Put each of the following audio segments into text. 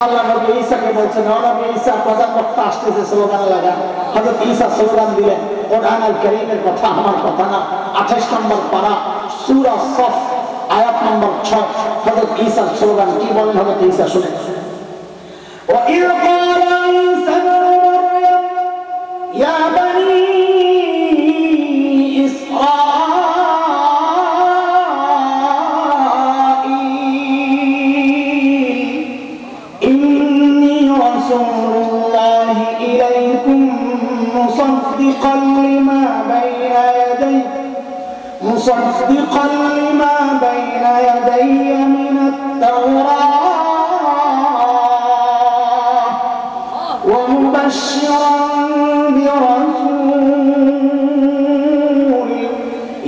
আল্লাহ নবী ঈসাকে বলছেন, ও নবী ঈসা, প্রধান বক্তা আসতেছে, স্লোগান লাগা। হযরত ঈসা স্লোগান দিলেন, কোরআন আল কারীমের কথা, আমার কথা না। 28 নম্বর পারা, সূরা সফ, আয়াত নম্বর 6। হযরত ঈসার স্লোগান কি বলেন? হযরত ঈসা শুনেন, وَإِذْ قَالَ عِيسَى ابْنُ مَرْيَمَ يَا بَنِي مصدقا لما بين يدي من التوراة ومبشرا برسول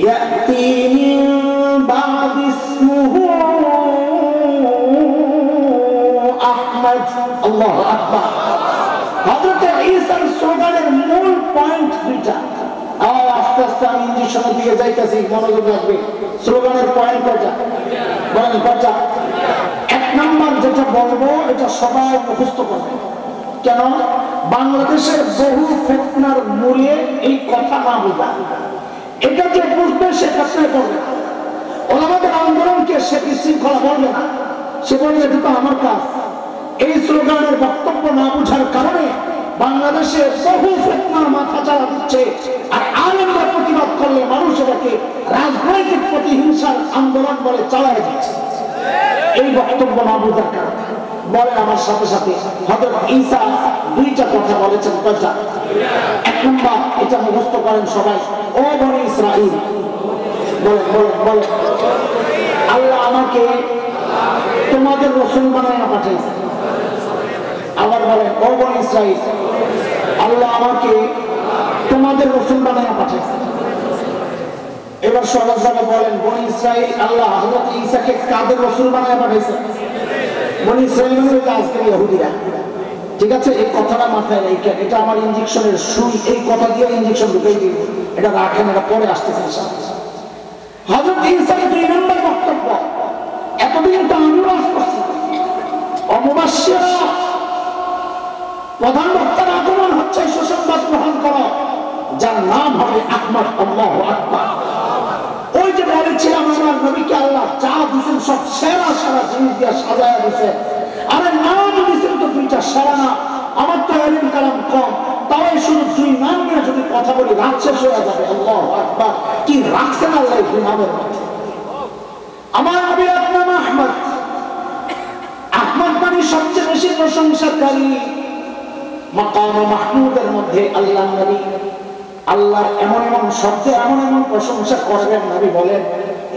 يأتي من بعد اسمه أحمد الله أكبر হযরত ঈসার স্লোগানের মূল পয়েন্ট দুইটা। আস্তে আস্তে আমি ইঞ্জেকশনের দিকে যাইতেছি, মনোযোগ রাখবে। স্লোগানের পয়েন্ট কয়টা বলেন? কয়টা? 1 নম্বর যেটা বলবো এটা সবাই মুখস্থ করবে। কেন? বাংলাদেশের বহু ফিতনার মূলে এই কথা না বোঝা। এটা যে বুঝবে সে ফিতনায় পড়বে না। ওলামাদের আন্দোলনকে সে বিশৃঙ্খলা বলবে না, সে বলবে এটা তো আমার কাজ। এই স্লোগানের বক্তব্য না বুঝার কারণে বাংলাদেশে বহু ফিতনার মাথা চাড়া দিচ্ছে। আর আলেমরা প্রতিবাদ করলে মানুষ এটাকে রাজনৈতিক প্রতিহিংসার আন্দোলন বলে চালায় দিচ্ছে। এই বক্তব্য না বোঝার কারণে বলে আমার সাথে সাথে হযরত ঈসা দুইটা কথা বলেছেন। কয়টা? 1 নম্বর, এটা মুখস্থ করেন সবাই, ও বনি ইসরাঈল, বলেন বলেন বলেন, আল্লাহ আমাকে তোমাদের রাসূল বানায় পাঠিয়েছে। আবার বলেন, ও বনি ইসরাঈল, আল্লাহ আমাকে তোমাদের রাসূল বানায় পাঠিয়েছে। এবার সহজভাবে বলেন, বনি ইসরাঈল, আল্লাহ হযরত ঈসাকে কাদের রাসূল বানায় পাঠিয়েছে? বনি ইসরাঈল মানে আজকের ইহুদিরা। ঠিক আছে, এই কথাটা মাথায় রেখে, এটা আমার ইনজেকশনের সুই, এই কথা দিয়ে ইনজেকশন ঢুকাই দিই। এটা রাখেন, এটা পরে আসতেছে ইনশাআল্লাহ। হযরত ঈসার 2 নম্বর বক্তব্য, এতদিন তো আমি ওয়াজ করছি, অমুবাশশিরা, প্রধান বক্তার আগমন হচ্ছে, সুসংবাদ গ্রহণ করো, যার নাম হবে আহমদ। আল্লাহু আকবার। ওই যে বলেছিলাম আমার নবীকে আল্লাহ যা দিয়েছেন সব সেরা সেরা জিনিস দিয়ে সাজায় দিয়েছে। আরে নাম দিয়েছেন তো 2টা, সেরা না। আমার তো ইলম কালাম কম, তাই শুধু 2 নাম নিয়ে যদি কথা বলি রাত শেষ হয়ে যাবে। আল্লাহু আকবার, কি রাখছেন আল্লাহ এই নামের মধ্যে। আমার নবীর নাম আহমদ। আহমদ মানে সবচেয়ে বেশি প্রশংসাকারী। মাকাম মাহমুদের মধ্যে আল্লাহ নবী আল্লাহর এমন এমন শব্দে এমন এমন প্রশংসা করবেন, নবী বলেন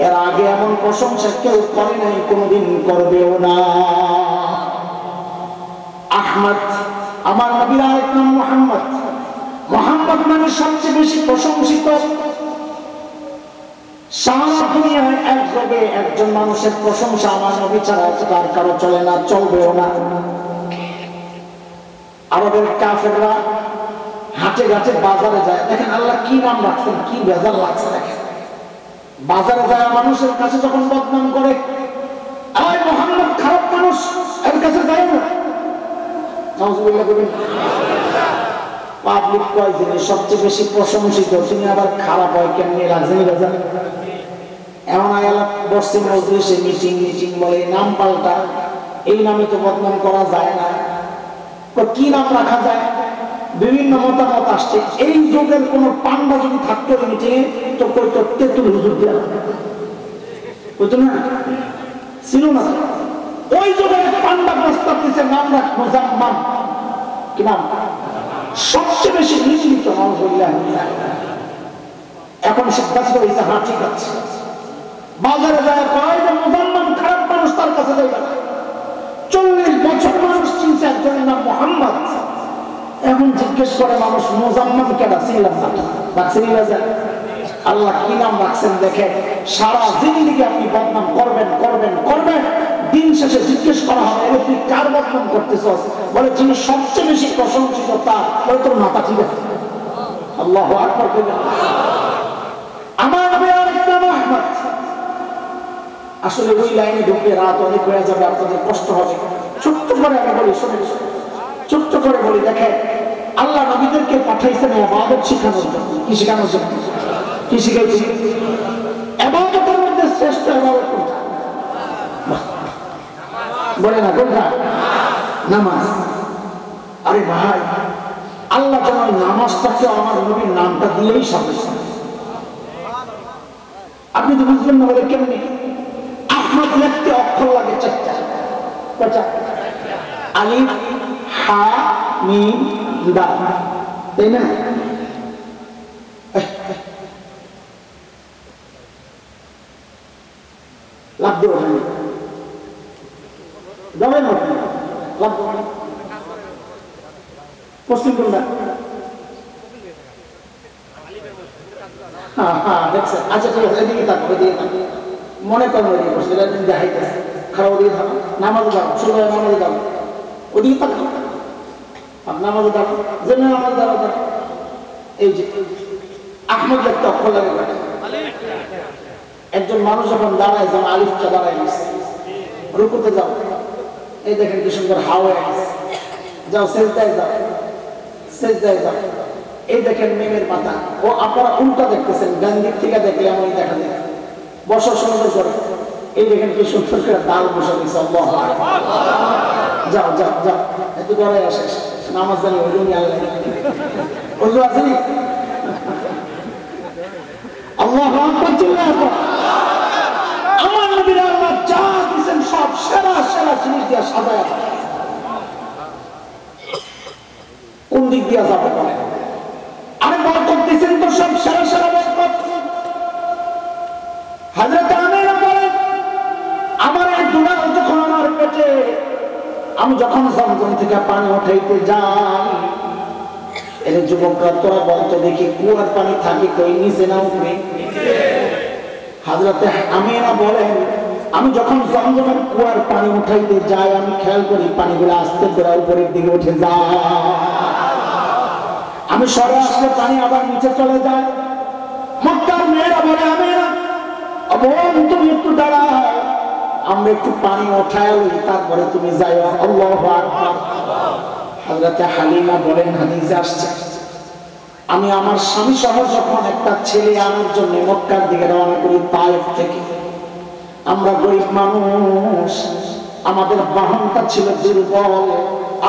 এর আগে এমন প্রশংসা কেউ করে নাই, কোনোদিন করবেও না। আহমদ, আমার নবীর আরেক নাম মুহাম্মদ। মুহাম্মদ মানে সবচেয়ে বেশি প্রশংসিত। সারা দুনিয়ায় একযোগে একজন মানুষের প্রশংসা আমার নবী ছাড়া তার কারো চলে না, চলবেও না। আরবের কাফেররা হাটে ঘাটে বাজারে যায়, দেখেন আল্লাহ কি নাম রাখছেন, কি বেজার লাগছে। দেখেন বাজারে যায় মানুষের কাছে যখন বদনাম করে, আয় মুহাম্মদ খারাপ মানুষ, এর কাছে যায় না। নাউজুবিল্লাহ বলেন। পাবলিক কয় যিনি সবচেয়ে বেশি প্রশংসিত, তিনি আবার খারাপ হয় কেমনি লাগছে বেজার। এমন আয়াত বসছে মজলিসে, মিটিং মিটিং বলে নাম পাল্টা, এই নামে তো বদনাম করা যায় না। তো কি নাম রাখা যায়? বিভিন্ন মতামত আসছে। এই যুগের কোন পান্ডা যদি থাকতো মিটিংয়ে তো কইতো তেতুল হুজুর দিয়া, বুঝতো না, ছিল না। ওই যুগের পান্ডা প্রস্তাব দিচ্ছে নাম রাখ মুজাম্মাম। কি নাম? সবচেয়ে বেশি নিন্দিত। এখন সিদ্ধান্ত হয়েছে, হ্যাঁ ঠিক আছে। বাজারে যায় কয় যে মুজাম্মাম খারাপ মানুষ, তার কাছে যাইবা। 40 বছর মানুষ চিনছে একজনের নাম মুহাম্মদ। এখন জিজ্ঞেস করে মানুষ মুজাম্মাম কেডা, চিনলাম না। আল্লাহ কি নাম রাখছেন দেখেন। সারা জিন্দেগি আপনি বদনাম করবেন করবেন করবেন, দিন শেষে জিজ্ঞেস করা হবে তুই কার বদনাম করতেছস? বলে যিনি সবচেয়ে বেশি প্রশংসিত তার। বলে তোর মাথা ঠিক আছে? আল্লাহু আকবার। আমার আরেক নাম আহমদ। আসলে ওই লাইনে ঢুকলে রাত অনেক হয়ে যাবে, আপনাদের কষ্ট হবে। ছোট্ট করে আমি বলি, শুনে ছোট্ট করে বলি, দেখেন আল্লাহ নবীদেরকে পাঠাইছেন ইবাদত শিখানোর জন্য। কি শিখানোর জন্য? কি শিখাইছে? ইবাদতের মধ্যে শ্রেষ্ঠ ইবাদত কোনটা? বলে না কোনটা? নামাজ। আরে ভাই, আল্লাহ যেন নামাজটাকে আমার নবীর নামটা দিয়েই সাজাইছেন। আপনি তো বুঝলেন না বলে কেমনি? আহমদ লিখতে অক্ষর লাগে চারটা। কয়টা? আলিফ, হা, মিম, দাল, তাই না? লাভ দেবো যাবেন লাভ পশ্চিম কোনটা? দেখছেন? আচ্ছা ঠিক আছে, এদিকে থাকবো, এদিকে থাকবো, মনে করেন ওইদিকে বসে দেখাইতেছে খারাপ, ওদিকে থাকো, নামাজে যাও, শুরু হয় নামাজে যাও, ওদিকে থাকো, নামাজে যাও, যে নামাজ যাও। এই যে আহমদ লিখতে অক্ষর লাগে। একজন মানুষ যখন দাঁড়ায়, যেমন আলিফটা দাঁড়ায় গেছে, রুকুতে যাও, এই দেখেন কি সুন্দর হাওয়া গেছে, যাও সেজদায় যাও, সেজদায় যাও, এই দেখেন মিমের মাথা। ও আপনারা উল্টা দেখতেছেন, ডান দিক থেকে দেখলে এমনই দেখা যায়। বসো সুন্দর করে, এই দেখেন কি সুন্দর করে দাল বসে দিচ্ছে। যাও যাও যাও, এত করে আসে নামাজ জানি ওই নিয়ে আল্লাহ ওজু আছে নি? আল্লাহু আকবার। আমার নবীর আল্লাহ যা দিয়েছেন সব সেরা সেরা জিনিস দিয়ে সাজায়। কোন দিক দিয়ে যাবে বলে? আরে বরকত দিয়েছেন তো সব সেরা সেরা বরকত। হযরত আমিনা বলেন, আমার এই দুলাল যখন আমার পেটে, আমি যখন জমজম থেকে পানি উঠাইতে যাই, এর যুবকরা তোরা বলতো দেখি কুয়ার পানি থাকে কই, নিচে না উপরে? হযরত আমিনা বলেন, আমি যখন জমজমের কুয়ার পানি উঠাইতে যাই, আমি খেয়াল করি পানিগুলো আস্তে করে উপরের দিকে উঠে যায়। আমি সরে আসলে পানি আবার নিচে চলে যায়। মক্কার মেয়েরা বলে, আমিনা বোন তুমি একটু দাঁড়াও, আমরা একটু পানি উঠাই, তারপরে তুমি যাইও। আল্লাহু আকবার। হযরত হালিমা বলেন, হাদিসে আসছে, আমি আমার স্বামী সহ যখন একটা ছেলে আনার জন্য মক্কার দিকে রওনা করি তায়েফ থেকে, আমরা গরিব মানুষ, আমাদের বাহনটা ছিল দুর্বল,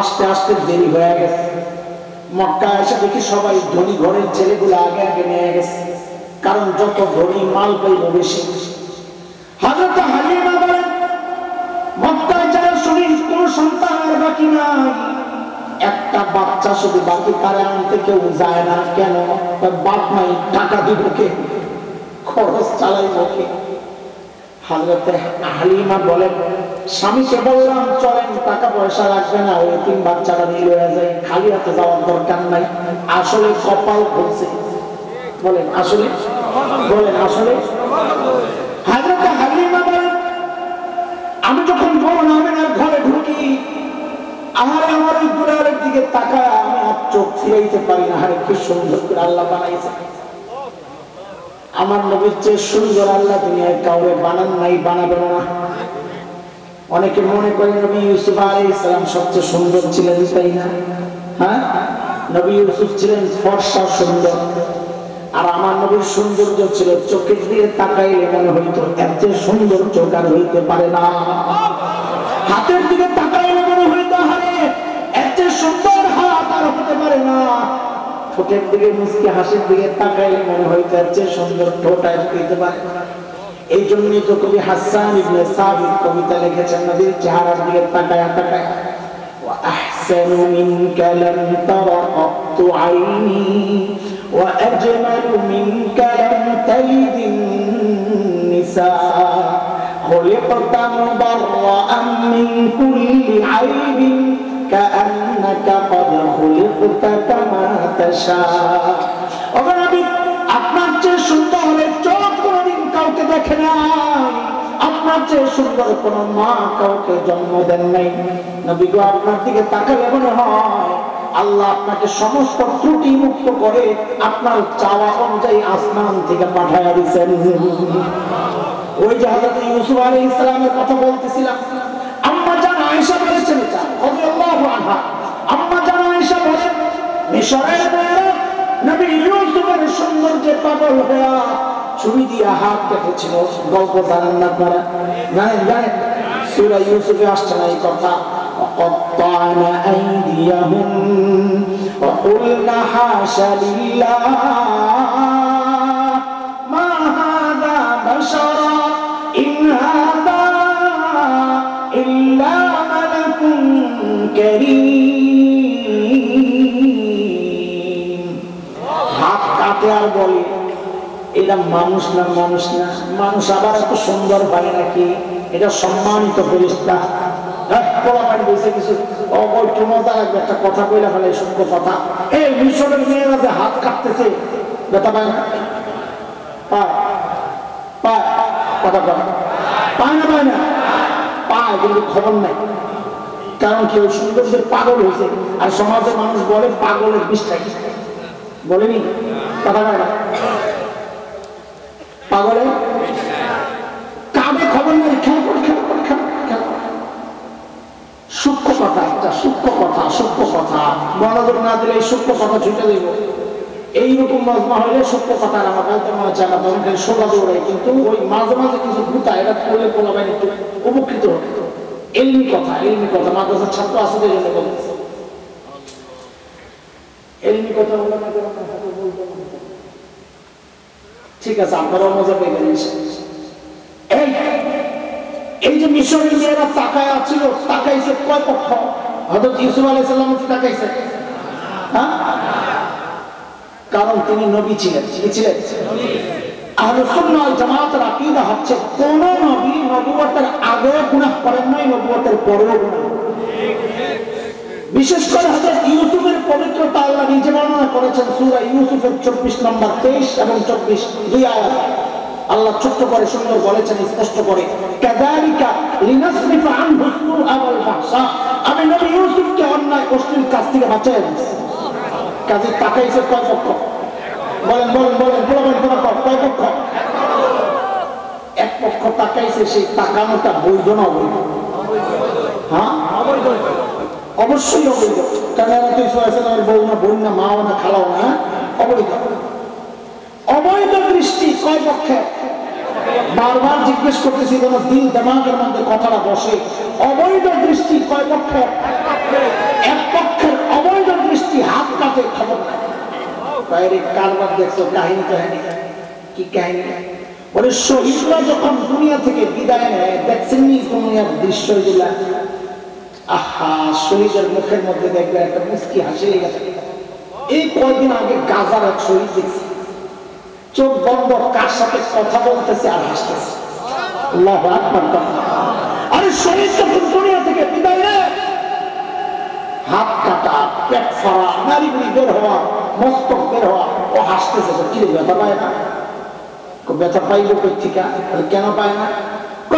আস্তে আস্তে দেরি হয়ে গেছে। মক্কা এসে দেখি সবাই ধনী ঘরের ছেলেগুলো আগে আগে নিয়ে গেছে, কারণ যত ধনী মাল পাইব বেশি। হযরত হালিমা বলেন, মক্কায় যারা শুনি কোন সন্তান আর বাকি নাই, একটা বাচ্চা শুধু বাকি, তারা আনতে কেউ যায় না। কেন? বাপ নাই, টাকা দিব কে, খরচ চালাইব কে? হযরত হালিমা বলেন, স্বামীকে বললাম চলেন, টাকা পয়সা লাগবে না, ওই তিন বাচ্চাটা নিয়ে হয়ে যায়, খালি হাতে যাওয়ার দরকার নাই। আসলে কপাল খুলছে। বলেন আসলে, বলেন আসলে। হযরত হালিমা বলেন, আমি যখন বোন আমিনার ঘরে ঢুকি, আহারে আমার ওই দুলালের দিকে তাকায় আমি আর চোখ ফিরাইতে পারি না। আরে কি সুন্দর করে আল্লাহ বানাইছে। আমার নবীর চেয়ে সুন্দর আল্লাহ দুনিয়ায় কাউরে বানান নাই, বানাবেন না। অনেকে মনে করে নবী ইউসুফ আলাইহিস সালাম সবচেয়ে সুন্দর ছিলেন, তাই না? হ্যাঁ, নবী ইউসুফ ছিলেন ফর্সা সুন্দর, আর আমার নবীর সৌন্দর্য ছিল চোখের দিকে তাকাইলে মনে হইতো এর চেয়ে সুন্দর চোখ আর হইতে পারে না। হাতের দিকে তাকাইলে মনে হইতো আরে এর চেয়ে সুন্দর হাত আর হতে পারে না। ঠোঁটের দিকে মুচকি হাসির দিকে তাকাইলে মনে হইতো এর চেয়ে সুন্দর ঠোঁট আর হইতে পারে না। এই জন্যই তো কবি হাসান ইবনে সাবিত কবিতা লিখেছেন, নবীর চেহারার দিকে তাকায়া তাকায়া, ওয়া আহসানু মিনকা লাম তারা কাত্তু আইনি ওয়া আজমালু মিনকা লাম তালিদিন নিসা খুলিকতা মুবাররাআন মিন কুল্লি আইবিন কাআন্নাকা ক্বাদ খুলিকতা কামা তাশা। ও নবী, আপনার চেয়ে সুন্দর চোখ কোনদিন কাউকে দেখে নাই, আপনার চেয়ে সুন্দর কোন মা কাউকে জন্ম দেন নাই। নবী গো, আপনার দিকে তাকালে মনে হয় আল্লাহ আপনাকে সমস্ত ত্রুটি মুক্ত করে আপনার চাওয়া অনুযায়ী আসমান থেকে পাঠায়া দিয়েছেন। ওই যে হযরত ইউসুফ আলাইহিস সালামের কথা বলতেছিলাম, আম্মা জান আয়েশা বলেছেন এটা রাদিয়াল্লাহু আনহা। আম্মা জান আয়েশা বলেন মিশরের মেয়েরা নবী ইউসুফের সৌন্দর্যে পাগল হয়ে ছুরি দিয়ে হাত কেটেছিল। গল্প জানেন না আপনারা? জানেন সূরা ইউসুফে আসছে না এই কথা? وقطعنا أيديهم وقلنا حاش لله ما هذا بشرا إن هذا إلا ملك كريم। হাত কাটে আর বলে এটা মানুষ না, মানুষ না। মানুষ আবার এত সুন্দর হয় নাকি? এটা সম্মানিত ফেরেশতা। একটা কথা কইলা ফেলে, সত্য কথা। এই মিশরের মেয়েরা যে হাত কাটতেছে ব্যথা পায় না? পায় কথা পায় না? পায় না? পায়, কিন্তু খবর নাই। কারণ কি? ওই সৌন্দর্যের পাগল হয়েছে। আর সমাজের মানুষ বলে পাগলের বিশ্বাস বলেনি, কথা পায় না? পাগলে কাবে খবর নাই। খেয়াল করে সূক্ষ্ম কথা, একটা সূক্ষ্ম কথা, সূক্ষ্ম কথা মনোযোগ না দিলে এই সূক্ষ্ম কথা ছুটে দেব। এইরকম মজমা হইলে সূক্ষ্ম কথা আমার বলতে মনে চায় না, তখন খালি শোভা দৌড়াই। কিন্তু ওই মাঝে মাঝে কিছু ভূতা এটা করলে পোলাবেন একটু উপকৃত হবে। এলমি কথা, এলমি কথা মাদ্রাসার ছাত্র আসদের জন্য বলতেছে। এলমি কথা বলতে ঠিক আছে, আপনারাও মজা পেয়ে এই যে মিশরের মেয়েরা তাকায় ছিল, তাকাইছে কয় পক্ষ? হযরত ইউসুফ আলাইহিস সালাম তাকাইছে, হ্যাঁ? কারণ তিনি নবী ছিলেন। কি ছিলেন? আহলে সুন্নাহ ওয়াল জামাতের আকীদা হচ্ছে কোন নবী নবুয়তের আগে গুনাহ করেন নাই, নবুয়তের পরেও গুনাহ। বিশেষ করে হযরত ইউসুফের পবিত্রতা আল্লাহ নিজে বর্ণনা করেছেন সূরা ইউসুফের 24 নম্বর 23 এবং 24 দুই আয়াত। আল্লাহ ছোট্ট করে সুন্দর বলেছেন, স্পষ্ট করে, কাযালিকা লিনাসরিফা আনহু সুআ ওয়াল ফাহশা। আমি নবী ইউসুফকে অন্যায় অশ্লীল কাজ থেকে বাঁচিয়ে দিয়েছি। কাজে তাকাইছে কয় পক্ষ? বলেন বলেন বলেন বলেন কয় পক্ষ? এক পক্ষ তাকাইছে। সেই তাকানোটা বৈধ না অবৈধ? হ্যাঁ, অবশ্যই অবৈধ। কারণ এরা তো ইসুফ আলাইহিস সালামের বউ না, বোন না, মাও না, খালাও না, অবৈধ। অবৈধ দৃষ্টি কয় পক্ষে? বারবার জিজ্ঞেস করতেছি যেন দিল দিমাগের মধ্যে কথাটা বসে। অবৈধ দৃষ্টি কয় পক্ষে? এক পক্ষের অবৈধ দৃষ্টি হাত কাটে খবর নাই। বাইরে কারবার দেখছো, কাহিনী কাহিনী কি কাহিনী? বলে শহীদরা যখন দুনিয়া থেকে বিদায় নেয়, দেখছেন নি দুনিয়ার দৃশ্যগুলা? আহা, শহীদের মুখের মধ্যে দেখবে একটা মুস্কি হাসি লেগে থাকে। এই কয়েকদিন আগে গাজার এক শহীদ দেখছি, চোখ বন্ধ, কার সাথে কথা বলতেছে আর হাসতেছে। আল্লাহু আকবার। আরে শহীদ যখন দুনিয়া থেকে বিদায় নেয়, হাত কাটা, পেট ফাড়া, নারী বুড়ি বের হওয়া, মস্তক বের হওয়া, ও হাসতেছে। কি ব্যথা পায় না? ব্যথা পাইব কই থেকে? কেন পায় না?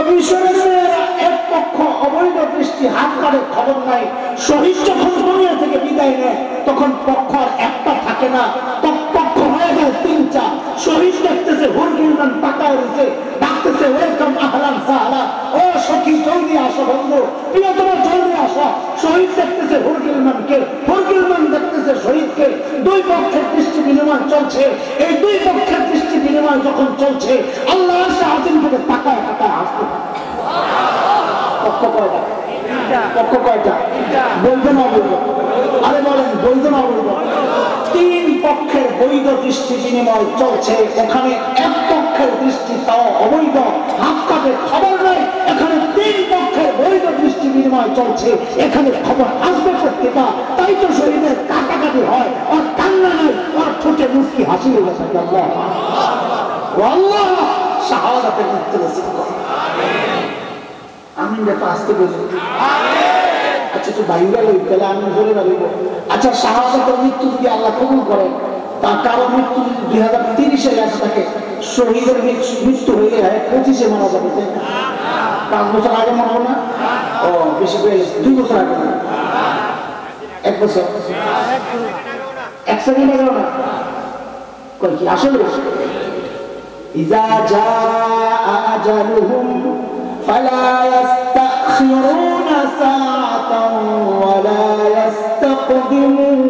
মিশরের মেয়েরা এক পক্ষ অবৈধ দৃষ্টি হাত কাটে খবর নাই। শহীদ যখন দুনিয়া থেকে বিদায় নেয় তখন পক্ষ আর একটা থাকে না, পক্ষ হয়ে যায় তিনটা। শহীদ দেখতেছে হুরগিলমান তাকায় রয়েছে, ডাকতেছে ওয়েলকাম আহলান সাহলা, ও সখী জলদি আসো বন্ধু, প্রিয়তমা জলদি আসো। শহীদ দেখতেছে হুরগিলমানকে, হুরগিলমান দেখতেছে শহীদকে। দুই পক্ষের দৃষ্টি বিনিময় চলছে। এই দুই পক্ষের দৃষ্টি বিনিময় যখন চলছে, আল্লাহ আযম থেকে তাকায় তাকায় আসতে। পক্ষ কয়টা? পক্ষ কয়টা? বৈধ না অবৈধ? আরে বলেন বৈধ না অবৈধ? তিন পক্ষের বৈধ দৃষ্টি বিনিময় চলছে। ওখানে এক পক্ষের দৃষ্টি তাও অবৈধ, হাত কাটে খবর নাই। এখানে তিন পক্ষের বৈধ দৃষ্টি বিনিময় চলছে। এখানে খবর আসবে প্রত্যেকা। তাই তো শরীরের কাটাকাটি হয়, আর কান্না নাই, আর ঠোঁটে মুস্কি হাসি লেগে থাকে। আল্লাহ শাহাদাতের মৃত্যু নসিব করুন। আমিন। দেখো আসতে বলি। আচ্ছা, তো বাইরে লই, তাহলে আমি বলে বলবো। আচ্ছা, শাহাদাতের মৃত্যু যদি আল্লাহ কবুল করে, তা কারো মৃত্যু যদি 2030-এ লেখা থাকে, শহীদের মৃত্যু হইলে 25-এ মারা যাবে, তাই না? 5 বছর আগে মনে হয় না? ও বেশি পেয়ে 2 বছর আগে না, 1 বছর, 1 সেকেন্ড আগে না? কই কি আসলে? ইজা জাআ আজালুহুম ফালা يستأخرون ساعة ولا يستقدمون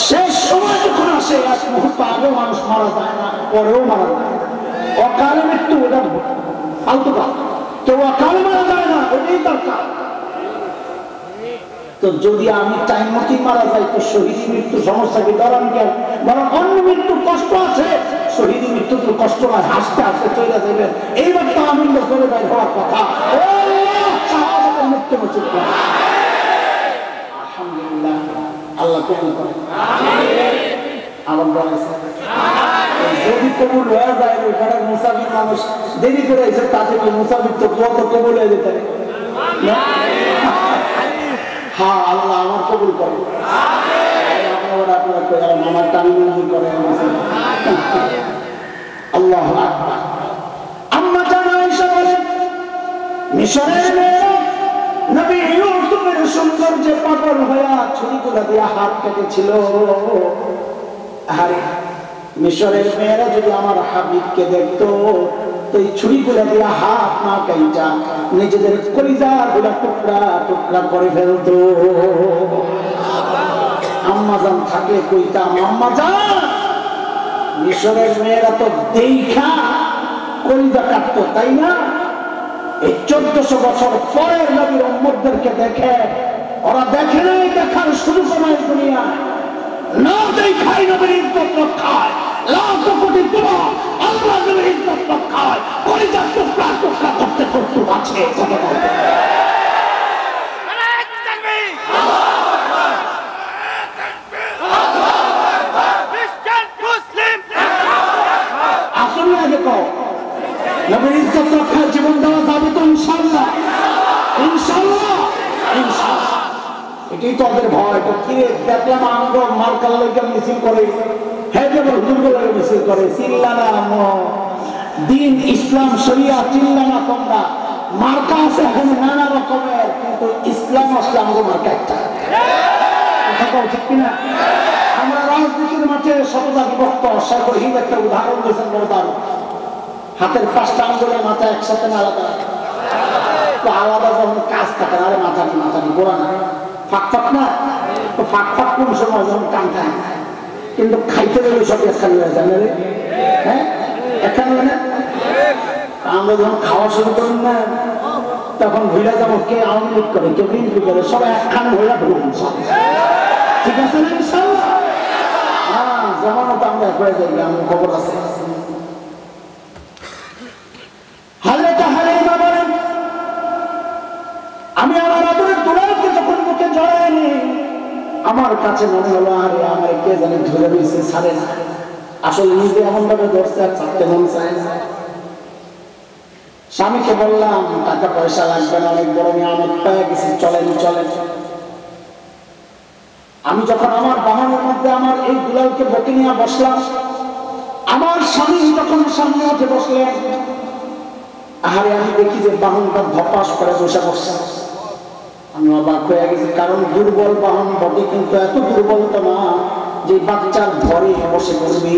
শেষ সময় যখন আসে এক মুহূর্ত আগেও মানুষ মারা যায় না, পরেও মারা যায় না। অকালে মৃত্যু ওটা ফালতু কথা, কেউ অকালে মারা যায় না, ওটাই দরকার। তো যদি আমি টাইম মতোই মারা যাই তো শহীদি মৃত্যু সমস্যা কি ধরেন কেন? বরং অন্য মৃত্যুর কষ্ট আছে, শহীদি মৃত্যু তো কষ্ট নয়, হাসতে হাসতে চলে যাবেন। এইবার তো আমি চলে যাই হওয়ার কথা। মৃত্যু নসিব করে আলহামদুলিল্লাহ, আল্লাহ কবুল করে। আমার যদি কবুল হয়ে যায় ওইখানে মুসাফির মানুষ দেরি করে এসে তাদের মুসাফির তো কত কবুল হয়ে যেতে না। হ্যাঁ, আল্লাহ আমার কবুল করে। আমার টানি মঞ্জুর করে। আল্লাহ আকবার। আম্মা জান আয়েশা বলেন, মিশরের মেয়ে নবী ইউসুফের সৌন্দর্যে পাগল হয়ে ছুরিগুলো দিয়ে হাত কেটেছিল। আরে মিশরের মেয়েরা যদি আমার হাবিবকে দেখতো তো এই ছুরিগুলো দিয়ে হাত না কাইটা নিজেদের কলিজাগুলো টুকরা টুকরা করে ফেলতো। আম্মাজান থাকলে কইতাম, আম্মাজান মিশরের মেয়েরা তো দেখা কলিজা কাটতো, তাই না? এই 1400 বছর পরের নবীর উম্মতদেরকে দেখে ওরা দেখে নাই, দেখার শুরু করে দুনিয়া না দেখাই নবীর ইজ্জত রক্ষায় লাখ কোটি দোয়া আল্লাহ নবীর ইজ্জত রক্ষায় কলিজা টুকরা টুকরা করতে করতে আছে। কথা বলতে আসলে আগে তো নবীর ইজ্জত রক্ষায় জীবন দেওয়া যাবে তো ইনশাআল্লাহ, ইনশাআল্লাহ, ইনশাআল্লাহ। এটাই তো ওদের ভয়। তো কি দেখলাম আঙ্গ মার্কাল লইকে মিছিল করে, হ্যাঁ যে হুজুরগুলো মিছিল করে, চিল্লানা দিন ইসলাম শরিয়া চিল্লানা তোমরা মার্কা আছে এখন নানা রকমের, কিন্তু ইসলাম আসলে আমাদের মার্কা একটা। কথা ঠিক কিনা? আমরা রাজনীতির মাঠে সততা বিভক্ত। সর্বহীন একটা উদাহরণ দিয়েছেন, উদাহরণ হাতের 5টা আঙ্গুলের মাথা একসাথে না আলাদা, তো আলাদা যখন কাজ থাকে না, আরে মাথা নেই গোড়া না, ফাঁক ফাঁক না, তো ফাঁক ফাঁক কোন সময় যখন কান খায়, কিন্তু খাইতে গেলে সব একখানে হয়ে যায় না রে। হ্যাঁ, একখানে হয় না? আমরা যখন খাওয়া শুরু করি না তখন ভুলে যাবো কে আওয়ামী লীগ করে কে বিএনপি করে, সব একখানে হয়ে ভুল। ঠিক আছে না ইনশাআল্লাহ? হ্যাঁ, জামানত আমরা হয়ে যাই, আমার খবর আছে। আমি আমার আদরের দুলালকে যখন মুখে জড়াইনি আমার কাছে মনে হলো আরে আমার কে জানি ধরে রয়েছে, ছাড়ে না। আসলে নিজে এমন ভাবে ধরছে আর ছাড়তে মন চায় না। স্বামীকে বললাম টাকা পয়সা লাগবে না, অনেক বড় নিয়ামত পেয়ে গেছি, চলেন চলেন। আমি যখন আমার বাহনের মধ্যে আমার এই দুলালকে বকে নিয়ে বসলাম, আমার স্বামী যখন সামনে উঠে বসলেন, আরে আমি দেখি যে বাহনটা ধপাস করে বসে বসছে। আমি অবাক হয়ে গেছি, কারণ দুর্বল বাহন বটে কিন্তু এত দুর্বল তো না যে বাচ্চার ধরে বসে পড়বে।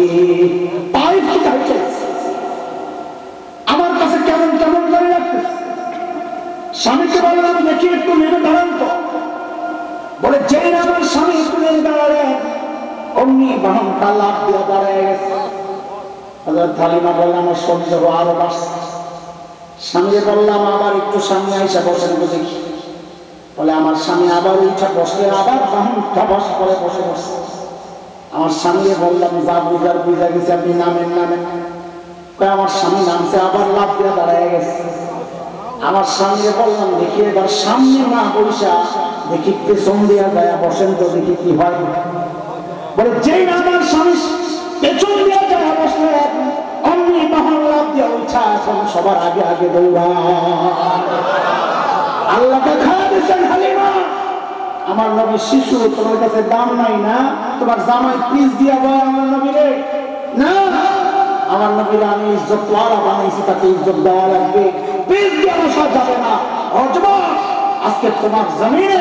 আমার কাছে কেমন কেমন করে লাগতেছে। স্বামীকে বললাম দেখি একটু নেমে দাঁড়ান তো। বলে যেই আমার স্বামী একটু নেমে দাঁড়ালেন অমনি বাহনটা লাভ দিয়ে দাঁড়ায় গেছে। হালিমা বললাম আমার সন্দেহ আরো বাড়ছে। স্বামীকে বললাম আবার একটু সামনে আইসা বসেন তো দেখি। বলে আমার স্বামী আবার উঠা বসলে আবার বাহন ধপাস করে বসে বসে। আমার স্বামীকে বললাম যা বুঝার বুঝা গেছে, আপনি নামেন নামেন। আমার স্বামী নামছে, আবার লাভ দিয়ে দাঁড়ায় গেছে। আমার স্বামীকে বললাম দেখি এবার সামনে না বৈশা দেখি পেছন দিয়া যায় বসেন তো দেখি কি হয়। বলে যেই না আমার স্বামী পেছন দিয়া যায় বসলে অমনি বাহন লাভ দিয়া উঠা এখন সবার আগে আগে দৌড়া। আল্লাহকে খাওয়া দিচ্ছেন হালিমা, আমার নবী শিশু, তোমার কাছে দাম নাই না? তোমার জামাই পিস দিয়া বয় আমার নবীরে না, আমার নবীর আমি ইজ্জত ওয়ালা বানাইছি, তাকে ইজ্জত দেওয়া লাগবে, পিস দিয়া বসা যাবে না। আজকে তোমার জমিনে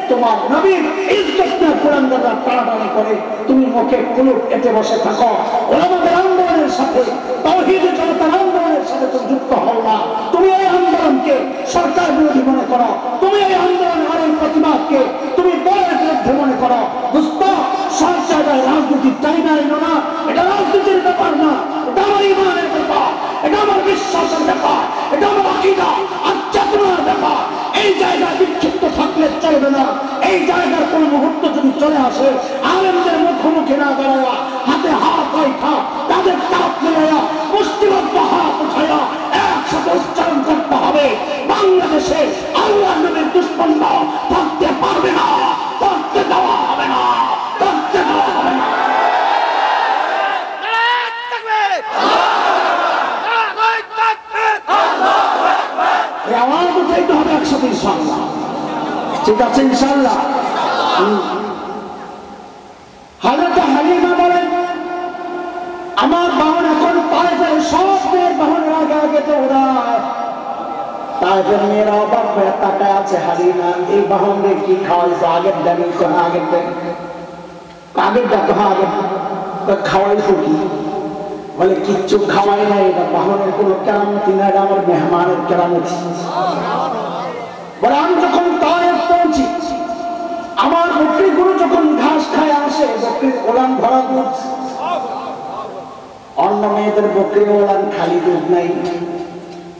তোমার নবীর ইজ্জত নিয়ে কোরআনদাররা টানাটানি করে, তুমি মুখে কুলুপ এঁটে বসে থাকো। ওলামাদের আন্দোলনের সাথে তাওহীদের জনতার আন্দোলনের আন্দোলনের সাথে তুমি যুক্ত হও না, তুমি এই আন্দোলনকে সরকার বিরোধী মনে করো, তুমি এই আন্দোলন আর এই প্রতিবাদকে তুমি দলের বিরুদ্ধে মনে করো। দোস্ত, সব জায়গায় রাজনীতির টাইনা এলো না, এটা রাজনীতির ব্যাপার না, এটা আমার ইমানের ব্যাপার, এটা আমার বিশ্বাসের ব্যাপার, এটা আমার আকীদা আর চেতনার ব্যাপার। এই জায়গায় বিক্ষিপ্ত থাকলে চলবে না। এই জায়গার কোন মুহূর্ত যদি চলে আসে, আলেমদের মুখোমুখি না দাঁড়ায়া হাতে হাত রাখা, তাদের চাপ মিলাইয়া মুষ্টিবদ্ধ হাত উঠাইয়া একসাথে উচ্চারণ করতে হবে, বাংলাদেশে আল্লাহ নবীর দুশমনরা থাকতে পারবে না, থাকতে দেওয়া হবে না, থাকতে দেওয়া হবে না। এই আওয়াজ উঠাইতে হবে একসাথে ইনশাআল্লাহ। ঠিক আছে ইনশাআল্লাহ। হযরত হালিমা বলেন, আমার বাহন এখন তায়েফের সব মেয়ের বাহনের আগে আগে দৌড়ায়। তায়েফের মেয়েরা অবাক হয়ে তাকায় আছে, হালিমা এই বাহনকে কি খাওয়াইছো? আগের দামি আগের দামি আগের ডাকো, আগের খাওয়াইছো কি? বলে কিচ্ছু খাওয়াই নাই, এটা বাহনের কোনো কেরামতি না, এটা আমার মেহমানের কেরামতি। বলে আমি যখন তায়েফ পৌঁছি, আমার বকরিগুলো যখন ঘাস খায় আসে, বকরির ওলান ভরা দুধ, অন্য মেয়েদের বকরির ওলান খালি দুধ নাই।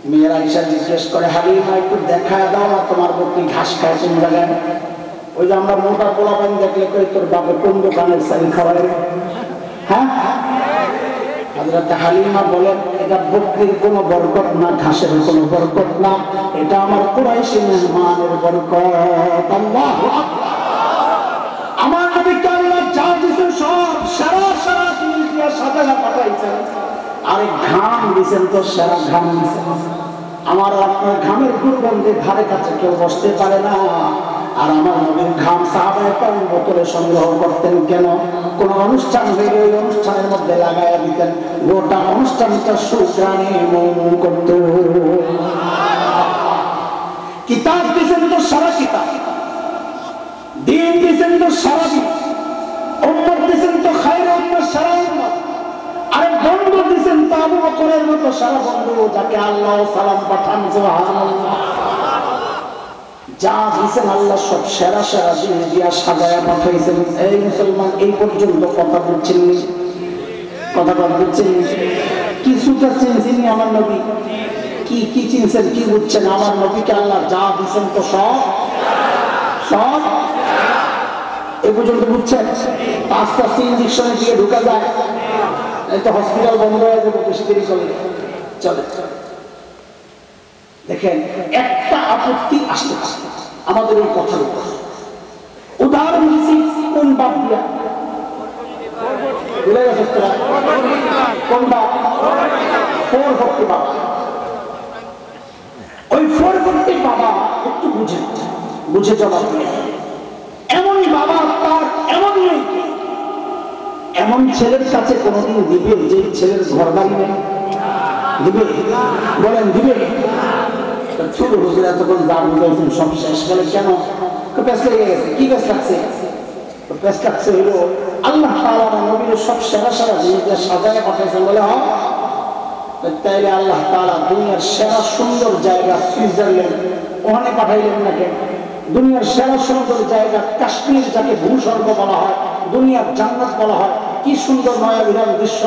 মেয়েরা এসে জিজ্ঞেস করে, হালিমা একটু দেখা দাও না তোমার বকরি ঘাস খায় কোন জায়গায়? ওই যে আমরা মোটা পোলাপান দেখলে কই তোর বাপে কোন দোকানের চাল খাওয়ায়? হ্যাঁ, হযরত হালিমা বলেন, এটা বকরির কোনো বরকত না, ঘাসের কোনো বরকত না, এটা আমার কুরাইশি মেহমানের বরকত। আল্লাহু আকবার। আমার নবীকে আল্লাহ যা দিয়েছেন সব সেরা সেরা জিনিস দিয়ে সাজায়া পাঠাইছেন। আরে ঘাম দিয়েছেন তো সেরা ঘাম দিয়েছেন। আমার আপনার ঘামের দুর্গন্ধে ধারে কাছে কেউ বসতে পারে না। আর আমার নবীর ঘাম সাহাবায়ে কেরাম বোতলে সংগ্রহ করতেন কেন? কোন অনুষ্ঠান হইলে ওই অনুষ্ঠানের মধ্যে লাগাইয়া দিতেন, গোটা অনুষ্ঠানটা সুঘ্রাণে মৌন করত। কিতাব দিয়েছেন তো সারা কিতাব, দিন দিয়েছেন তো সারা দিন, উম্মত দিয়েছেন তো খায়রে উম্মত সারা উম্মত। আরে বন্ধু দিয়েছেন তো আবু বকরের মতো সারা বন্ধু, যাকে আল্লাহ সালাম পাঠান। সুবহানাল্লাহ। যা দিয়েছেন আল্লাহ সব সেরা সেরা জিনিস দিয়া সাজায়া পাঠাইছেন। এই মুসলমান, এই পর্যন্ত কথা বলছেন, কথা বলছেন, কিছুটা চিনছেন আমার নবী? কি কি চিনছেন, কি বুঝছেন? আমার নবীকে আল্লাহ যা দিয়েছেন তো সব সব এই পর্যন্ত বুঝছেন। আস্তে আস্তে ইঞ্জেকশনের দিকে ঢুকা যায়, এই তো হসপিটাল বন্ধ হয়ে যাবে বেশি দেরি করলে। চলে দেখেন, একটা আপত্তি আসতে পারে আমাদের এই কথার উপর। উদাহরণ দিচ্ছি কোন বাপ দিয়া, ভুলে গেছে কোন বাপ? 440 বাবা। ওই 440 বাবা একটু বুঝে জবাব দিয়ে, এমন বাবা তার এমন নেই, এমন ছেলের কাছে কোনদিন দিবে যে ছেলের ঘর বাড়ি নেই? দিবে? বলেন দিবে? ছোট হুজুর এতক্ষণ যা বুঝাইছেন সব শেষ। বলে কেন? ব্যস্ত লেগে গেছে। কি ব্যস্ত লাগছে? ব্যস্ত লাগছে হইল আল্লাহ তাআলা নবীর সব সেরা সেরা জিনিস সাজায় পাঠাইছেন। বলে হ্যাঁ, তাইলে আল্লাহ তাআলা দুনিয়ার সেরা সুন্দর জায়গা সুইজারল্যান্ড ওখানে পাঠাইলেন না কেন? দুনিয়ার সেরা সুন্দর জায়গা কাশ্মীর, যাকে ভূস্বর্গ বলা হয়, দুনিয়ার জান্নাত বলা হয়, কি সুন্দর নয়াবিরাম দৃশ্য,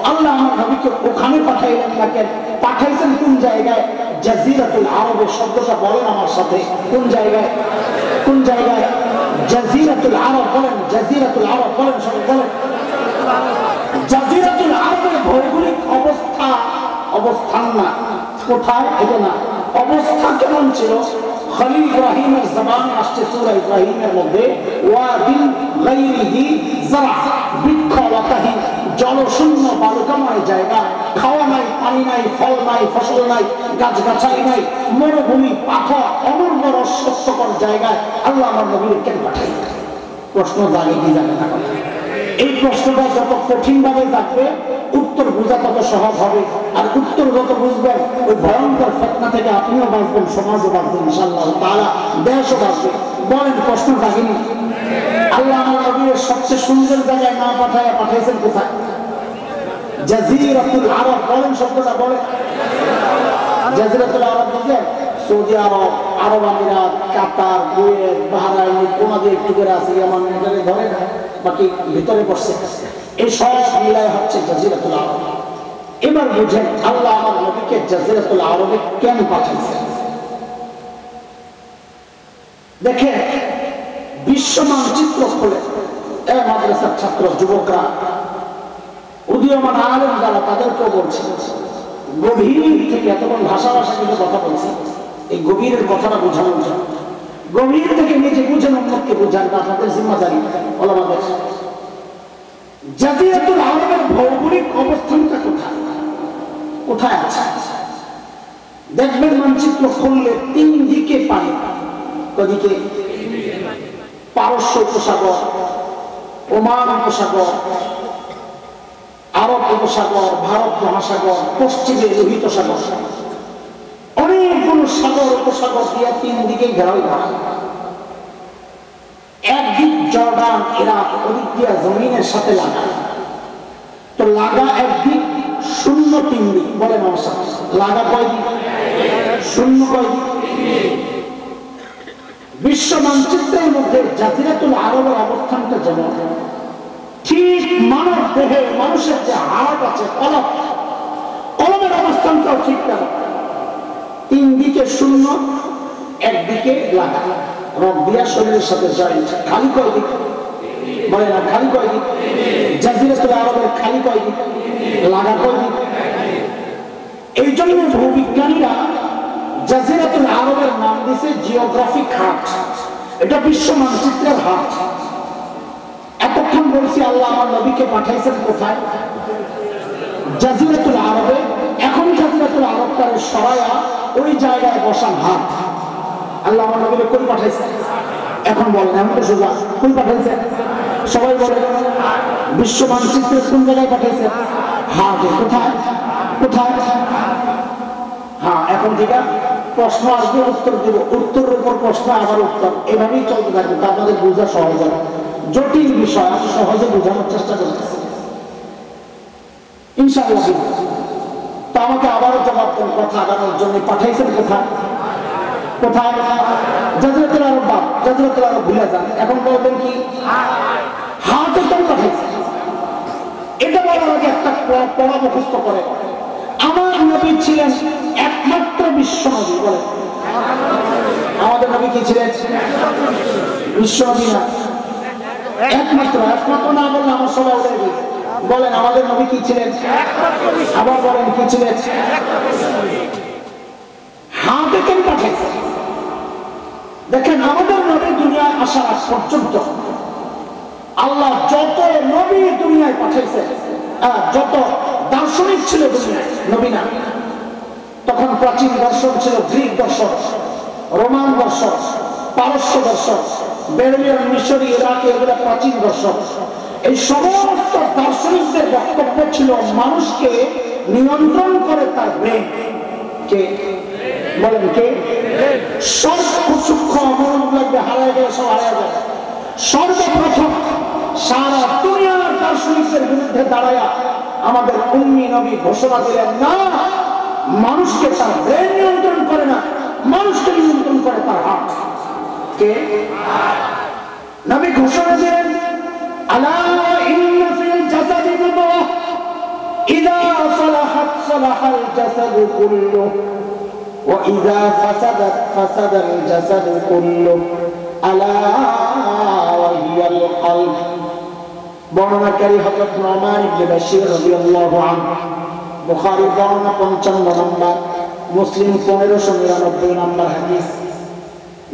আল্লাহ আমার নবীকে ওখানে পাঠাইলেন না কেন? পাঠাইছেন কোন জায়গায়? জাজিরাতুল আরবে। শব্দটা বলেন আমার সাথে, কোন জায়গায়? কোন জায়গায়? জাজিরাতুল আরব। বলেন জাজিরাতুল আরব, বলেন সবাই বলেন। জাজিরাতুল আরবের ভৌগোলিক অবস্থা, অবস্থান না, কোথায় এটা না, অবস্থা কেমন ছিল? খলিল ইব্রাহিমের জবানে আসছে সূরা ইব্রাহিমের মধ্যে, ওয়াদিন গায়রিহি যারা, বৃক্ষলতাহীন জলশূন্য বালুকাময় জায়গা, খাওয়া নাই, পানি নাই, ফল নাই, ফসল নাই, গাছগাছালি নাই, মরুভূমি, পাথর, অনুর্বর শস্যকর জায়গায় আল্লাহ আমার নবীকে কেন পাঠাইলেন? প্রশ্ন জাগে কি জানে না? এই প্রশ্নটা যত কঠিন ভাবে থাকবে, উত্তর বোঝা তত সহজ হবে। আর উত্তর যত বুঝবেন, ওই ভয়ঙ্কর ফিতনা থেকে আপনিও বাঁচবেন, সমাজও বাঁচবেন, ইনশাআল্লাহ তাআলা দেশও বাঁচবে। বলেন প্রশ্ন জাগেনি? আল্লাহ আমার নবীর সবচেয়ে সুন্দর জায়গায় না পাঠাইছেন কোথায়? জাজিরাতুল আরব। বলেন শব্দটা বলেন। জাজিরাতুল আরব বুঝলেন? সৌদি আরব, আরব আমিরাত, কাতার, কুয়েত, বাহরাইন, কোনা দিয়ে একটু করে আছে, আমার মেয়েটারে ধরে না, বাকি ভিতরে বসছে। এই সব মিলায় হচ্ছে জাজিরাতুল আরব। এবার বুঝেন আল্লাহ আমার নবীকে জাজিরাতুল আরবে কেন পাঠাইছেন। দেখেন বিশ্ব মানচিত্র খুলে মাদ্রাসার ছাত্র যুবকরা, উদীয়মান আলেম যারা, তাদেরকেও বলছে গভীর থেকে, এতক্ষণ ভাষা কিন্তু কথা বলছি, এই গভীরের কথাটা বোঝানোর জন্য, গভীর থেকে নিজে বুঝেন, উম্মতকে বুঝান, আপনাদের জিম্মাদারি ওলামাদের। জাজিরাতুল আরবের ভৌগোলিক অবস্থানটা কোথায় কোথায় আছে দেখবেন মানচিত্র খুললে 3 দিকে পানি। কদিকে? পারস্য উপসাগর, ওমান উপসাগর, আরব উপসাগর, ভারত মহাসাগর, পশ্চিমে লোহিত সাগর, অনেকগুলো সাগর উপসাগর দিয়ে 3 দিকে ঘেরাও করা। একদিক জর্ডান, ইরাক, ওদিক দিয়ে জমিনের সাথে লাগা। তো লাগা একদিক, শূন্য 3 দিক। বলেন আমার সাথে, লাগা কয় দিক? শূন্য কয় দিক? বিশ্ব মানচিত্রের মধ্যে জাজিরাতুল আরবের অবস্থানটা যেমন, ঠিক মানব দেহে মানুষের যে হাড় আছে, কলমের অবস্থানটাও ঠিক তেমন। 3 দিকে শূন্য, একদিকে লাগা, রক দিয়া শরীরের সাথে জয়েন্ট। খালি কয় দিক? বলে না, খালি কয় দিক? জাজিরাতুল আরবের খালি কয় দিক? লাগা কয় দিক? এই জন্য ভূবিজ্ঞানীরা জাজিরাতুল আরবের নাম দিয়েছে জিওগ্রাফিক হার্ট। এটা বিশ্ব মানচিত্রের হার্ট। এতক্ষণ বলছি আল্লাহ আমার নবীকে পাঠাইছেন কোথায়? জাজিরাতুল আরবে। এখন জাজিরাতুল আরবটারে সরায়া ওই জায়গায় বসান হাত। আল্লাহ আমার নবীকে কই পাঠাইছেন? এখন বলেন, এমন তো সোজা, কই পাঠাইছেন? সবাই বলে বিশ্ব মানচিত্রে কোন জায়গায় পাঠাইছেন? হাতে। কোথায় কোথায়? হ্যাঁ, এখন থেকে প্রশ্ন আসবে, উত্তর দেব, উত্তরের উপর প্রশ্ন, আবার উত্তর, এভাবেই চলতে থাকবে। তা আপনাদের বোঝা সহজ হবে। জটিল বিষয় আমি সহজে বোঝানোর চেষ্টা করতেছি ইনশাআল্লাহ। তো আমাকে আবারও জবাব দেন, কথা আগানোর জন্য পাঠাইছেন কোথায়? কোথায়? জাজিরাতুল আরব। বাপ, জাজিরাতুল আরব ভুলে যান, এখন বলবেন কি? হাতে কেন পাঠাইছেন? এটা বলার আগে একটা পড়া মুখস্থ করে। আমার নবী ছিলেন একমাত্র বিশ্ব নবী। বলে আমাদের নবী কি ছিলেন? বিশ্ব নবী না, একমাত্র। একমাত্র না বললে আমার সবাই উঠে গেছে। বলেন আমাদের নবী কি ছিলেন? আবার বলেন কি ছিলেন? হাতে কেন পাঠাইছে? দেখেন আমাদের নবী দুনিয়ায় আসার আগ পর্যন্ত আল্লাহ যত নবী দুনিয়ায় পাঠাইছে, যত দার্শনিক ছিল দুনিয়ায়, নবী না, তখন প্রাচীন দর্শন ছিল গ্রিক দর্শন, রোমান দর্শন, পারস্য দর্শন, বেবিলন, মিশরি, ইরাকি, এগুলো প্রাচীন দর্শন। এই সমস্ত দার্শনিকদের বক্তব্য ছিল মানুষকে নিয়ন্ত্রণ করে তার ব্রেন। কে? বলেন কে? সূক্ষ্ম মনোযোগ লাগবে, হারায় গেলে সব হারায় যাবে। সর্বপ্রথম সারা দুনিয়ার দার্শনিকদের বিরুদ্ধে দাঁড়ায়া আমাদের উম্মি নবী ঘোষণা দিলেন, না, মানুষকে তার ব্রেন নিয়ন্ত্রণ করে না, মানুষকে নিয়ন্ত্রণ করে তার হাত। কে? নবী ঘোষণা দিলেন, আলা ইন্না ফিল জাসাদি মুদগাহ ইযা সালাহাত সালাহাল জাসাদু কুল্লুহু ওয়া ইযা ফাসাদাত ফাসাদাল জাসাদু কুল্লুহু আলা ওয়া হিয়াল কলব। বর্ণনাকারী হযরত নুমান ইবনে বাশীর রাদিয়াল্লাহু আনহু। বুখারী বর্ণনা 55 নম্বর, মুসলিম 1599 নম্বর হাদিস।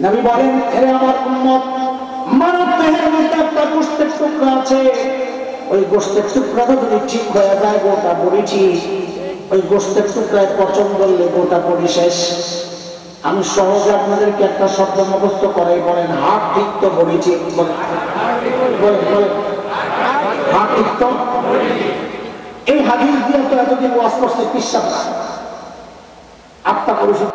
নবী বলেন, হে আমার উম্মত, মানব দেহের মধ্যে একটা গোশতের টুকরা আছে, ওই গোশতের টুকরাটা যদি ঠিক হয়ে যায় গোটা বডি ঠিক, ওই গোশতের টুকরায় পচন ধরলে গোটা বডি শেষ। আমি সহজে আপনাদেরকে একটা শব্দ মুখস্থ করাই, বলেন হার্ট ঠিক তো বডি ঠিক। বলেন বলেন হার্ট ঠিক তো। এই হাদিস দিয়ে তো এতদিন ওয়াজ করছে পিসাব আত্মা পরিশুদ্ধ।